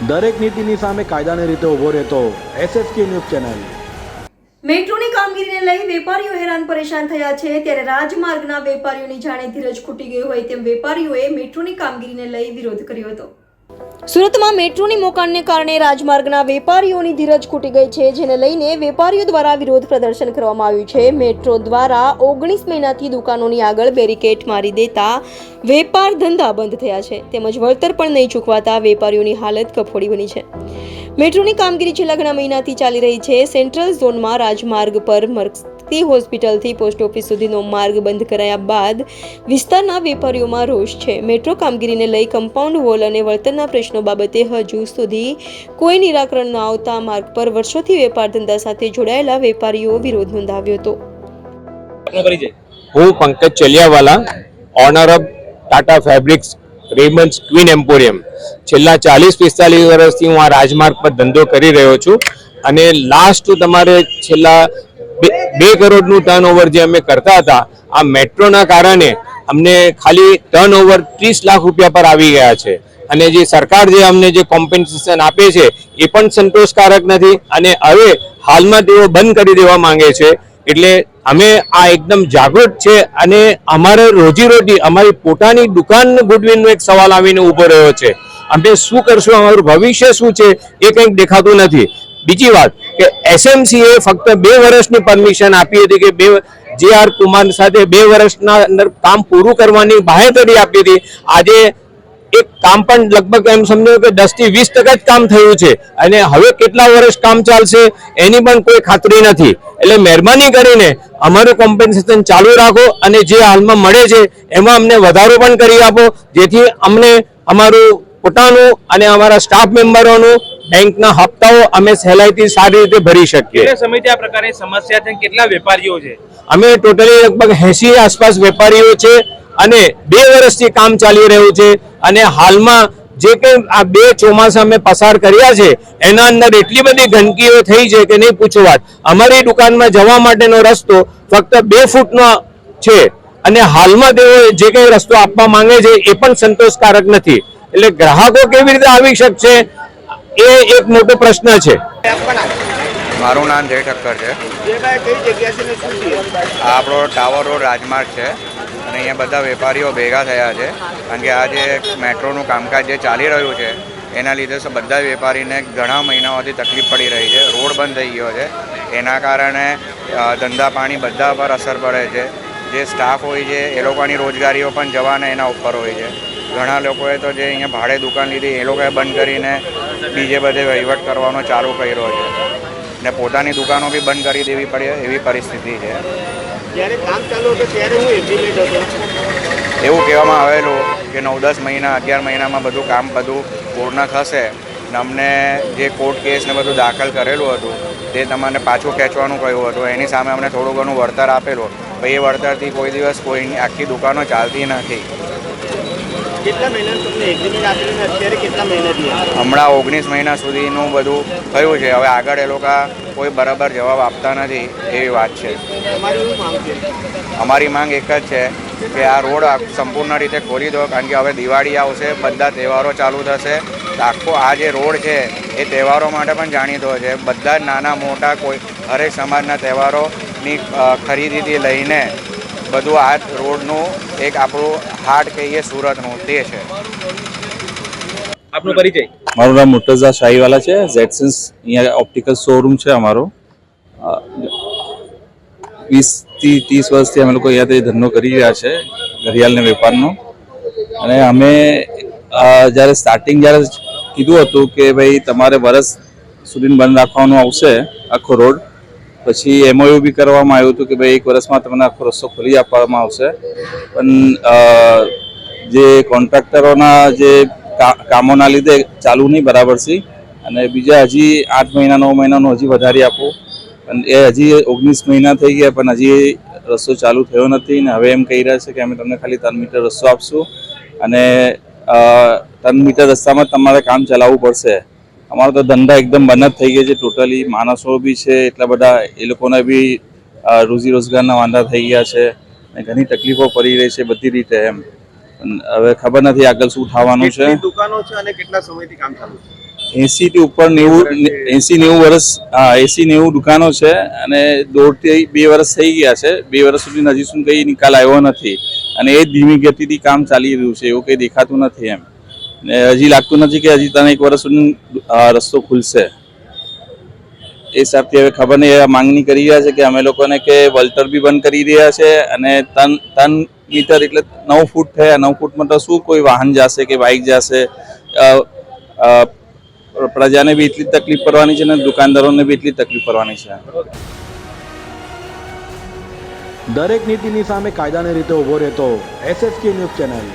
દરેક નીતિની સામે કાયદાની રીતે ઊભો રહેતો SSK ન્યૂઝ ચેનલ। મેટ્રોની કામગીરીને લઈ વેપારીઓ હેરાન પરેશાન થયા છે, ત્યારે રાજમાર્ગના વેપારીઓની જાણે ધીરજ ખૂટી ગઈ હોય તેમ વેપારીઓએ મેટ્રોની કામગીરીને લઈ વિરોધ કર્યો હતો। સુરતમાં મેટ્રોની મોકાણને કારણે રાજમાર્ગના વેપારીઓની ધીરજ ખૂટી ગઈ છે, જેને લઈને વેપારીઓ દ્વારા વિરોધ પ્રદર્શન કરવામાં આવ્યું છે। મેટ્રો દ્વારા 19 મહિનાથી દુકાનોની આગળ બેરિકેડ મારી દેતા વેપાર ધંધા બંધ થયા છે, તેમજ વળતર પણ નહીં ચૂકવાતા વેપારીઓની હાલત કફોડી બની છે। મેટ્રોની કામગીરી છેલ્લા ઘણા મહિનાથી ચાલી રહી છે। સેન્ટ્રલ ઝોનમાં રાજમાર્ગ પર મરકતી હોસ્પિટલથી પોસ્ટ ઓફિસ સુધીનો માર્ગ બંધ કરાયા બાદ વિસ્તારના વેપારીઓમાં રોષ છે। મેટ્રો કામગીરીને લઈ કમ્પાઉન્ડ વોલ અને વળતરના પ્રશ્નો બાબતે હજુ સુધી કોઈ નિરાકરણ ન આવતા માર્ગ પર વર્ષોથી વેપાર ધંધા સાથે જોડાયેલા વેપારીઓ વિરોધ નોંધાવ્યો હતો। હું Pankaj Chaliyawala, owner of Tata fabrics Raymonds queen emporium. છેલ્લા 40-45 વર્ષથી હું આ રાજમાર્ગ પર ધંધો કરી રહ્યો છું અને લાસ્ટ તમારે છેલ્લા 2 કરોડનું ટર્નઓવર જે અમે કરતા હતા, આ મેટ્રોના કારણે અમને ખાલી ટર્નઓવર 30 લાખ રૂપિયા પર આવી ગયા છે અને જે સરકાર જે અમને જે કોમ્પેન્સેશન આપે છે એ પણ સંતોષકારક નથી અને હવે હાલમાં તેઓ બંધ કરી દેવા માંગે છે। એટલે અમે આ એકદમ જાગૃત છે અને અમારે રોજીરોટી, અમારી પોતાની દુકાન ગુડવિલનો એક સવાલ આવીને ઊભો રહ્યો છે। અમે શું કરશું, અમારું ભવિષ્ય શું છે એ કંઈક દેખાતું નથી। બીજી વાત કે SMC એ ફક્ત 2 વર્ષની પરમિશન આપી હતી કે JR કુમાર સાથે 2 વર્ષના અંદર કામ પૂરું કરવાની બાહેધરી આપી હતી। આજે એક કામ પણ લગભગ એમ સમજો કે 10 થી 20% જ કામ થયું છે અને હવે કેટલા વર્ષ કામ ચાલશે એની પણ કોઈ ખાતરી નથી। એટલે મહેરબાની કરીને અમારું કોમ્પેન્સેશન ચાલુ રાખો અને જે હાલમાં મળે છે એમાં અમને વધારો પણ કરી આપો, જેથી અમને અમારું પોતાનું અને અમારા સ્ટાફ મેમ્બરોનું બેંકના હપ્તાઓ અમે સહેલાઈથી સારી રીતે ભરી શકીએ। કેટલા સમયથી આ પ્રકારની સમસ્યા છે, કેટલા વેપારીઓ છે? અમે ટોટલી લગભગ 80 આસપાસ વેપારીઓ છે અને 2 વર્ષથી કામ ચાલી રહ્યું છે અને હાલમાં જે કંઈ આ 2 ચોમાસા અમે પસાર કર્યા છે એના અંદર એટલી બધી ગંદકીઓ થઈ છે કે નહીં પૂછો વાત। અમારી દુકાનમાં જવા માટેનો રસ્તો ફક્ત 2 ફૂટનો છે અને હાલમાં તેઓ જે કંઈ રસ્તો આપવા માંગે છે એ પણ સંતોષકારક નથી। એટલે ગ્રાહકો કેવી રીતે આવી શકશે એ એક મોટો પ્રશ્ન છે। મારું નામ જય ઠક્કર છે। આ આપણો ટાવર રોડ રાજમાર્ગ છે અને અહીંયા બધા વેપારીઓ ભેગા થયા છે કારણ કે આ જે મેટ્રોનું કામકાજ જે ચાલી રહ્યું છે એના લીધે બધા વેપારીને ઘણા મહિનાઓથી તકલીફ પડી રહી છે। રોડ બંધ થઈ ગયો છે, એના કારણે ધંધા પાણી બધા પર અસર પડે છે। જે સ્ટાફ હોય છે એ લોકોની રોજગારીઓ પણ જવાને એના ઉપર હોય છે। ઘણા લોકોએ તો જે અહીંયા ભાડે દુકાન લીધી એ લોકોએ બંધ કરીને બીજે બધે વહીવટ કરવાનો ચાલુ કર્યો છે ને પોતાની દુકાનો બી બંધ કરી દેવી પડે એવી પરિસ્થિતિ છે। જ્યારે કામ ચાલુ હતું ત્યારે હું એસ્ટિમેટ હતો એવું કહેવામાં આવેલું કે 9-10 મહિના 11 મહિનામાં બધું કામ પૂર્ણ થશે ને અમને જે કોર્ટ કેસ ને બધું દાખલ કરેલું હતું તે તમને પાછું ખેંચવાનું કહ્યું હતું। એની સામે અમને થોડું ઘણું વળતર આપેલું, પણ એ વળતરથી કોઈ દિવસ કોઈની આખી દુકાનો ચાલતી નથી। કેટલા મહિના તમને એગ્રીમેન્ટ આપેલું ને અત્યારે કેટલા મહિના થયા? હમણાં 19 મહિના સુધીનું બધું થયું છે। હવે આગળ એ લોકો કોઈ બરાબર જવાબ આપતા નથી એવી વાત છે। તમારી શું માંગ છે? અમારી માંગ એક જ છે કે આ રોડ સંપૂર્ણ રીતે ખોલી દો, કારણ કે હવે દિવાળી આવશે, બધા તહેવારો ચાલુ થશે, આખો આ જે રોડ છે એ તહેવારો માટે પણ જાણીતો છે। બધા જ નાના મોટા કોઈ હરેક સમાજના તહેવારોની ખરીદીથી લઈને બધું આ રોડનું એક આપણું હાટ કહીએ સુરતનું તે છે। આપનો પરિચય? મારું નામ મુર્તઝા શાહીવાલા છે। ઝેડસન્સ અહીંયા ઓપ્ટિકલ શોરૂમ છે અમારો। 20 થી 30 વર્ષથી અમે લોકો અહીંયાથી ધંધો કરી રહ્યા છે, ઘડિયાળને વેપારનો। અને અમે જ્યારે જ્યારે કીધું હતું કે ભાઈ તમારે વર્ષ સુધી બંધ રાખવાનું આવશે આખો રોડ, પછી MOU બી કરવામાં આવ્યું હતું કે ભાઈ 1 વર્ષમાં તમને આખો રસ્તો ખોલી આપવામાં આવશે, પણ જે કોન્ટ્રાક્ટરોના જે કામોના લીધે ચાલુ નહીં બરાબરથી અને બીજા હજી 8 મહિના 9 મહિનાનું હજી વધારી આપો, પણ એ હજી 19 મહિના થઈ ગયા પણ હજી રસ્તો ચાલુ થયો નથી ને હવે એમ કહી રહ્યા છે કે અમે તમને ખાલી 3 મીટર રસ્તો આપશું અને 3 મીટર રસ્તામાં તમારે કામ ચલાવવું પડશે। અમારો તો ધંધા એકદમ બંધ જ થઈ ગયા છે ટોટલી। માણસો બી છે એટલા બધા, એ લોકોને બી રોજી રોજગારના વાંધા થઈ ગયા છે અને ઘણી તકલીફો પડી રહી છે બધી રીતે એમ। હવે ખબર નથી આગળ શું થવાનું છે। દુકાનો છે અને કેટલા સમયથી કામ ચાલુ છે? 80 થી ઉપર 80-90 વર્ષ 80-90 દુકાનો છે અને 1.5 થી 2 વર્ષ થઈ ગયા છે. 2 વર્ષ સુધી હજી સુધી કંઈ નિકાલ આવ્યો નથી અને એ ધીમી ગતિથી કામ ચાલી રહ્યું છે, એવું કંઈ દેખાતું નથી એમ. ને હજી લાગતું નથી કે હજી 1 વર્ષ સુધી રસ્તો ખુલશે. એ હિસાબથી હવે ખબર નહીં, માંગણી કરી રહ્યા છે કે અમે લોકોને કે વલ્ટર બી બંધ કરી રહ્યા છે અને 3 મીટર એટલે 9 ફૂટ થયા. 9 ફૂટમાં તો શું કોઈ વાહન જશે કે બાઇક જશે? પ્રજાને બી એટલી તકલીફ પડવાની છે ને દુકાનદારોને બી એટલી તકલીફ પડવાની છે. દરેક નીતિની સામે કાયદાની રીતે ઊભો રહેતો SSK ન્યૂઝ ચેનલ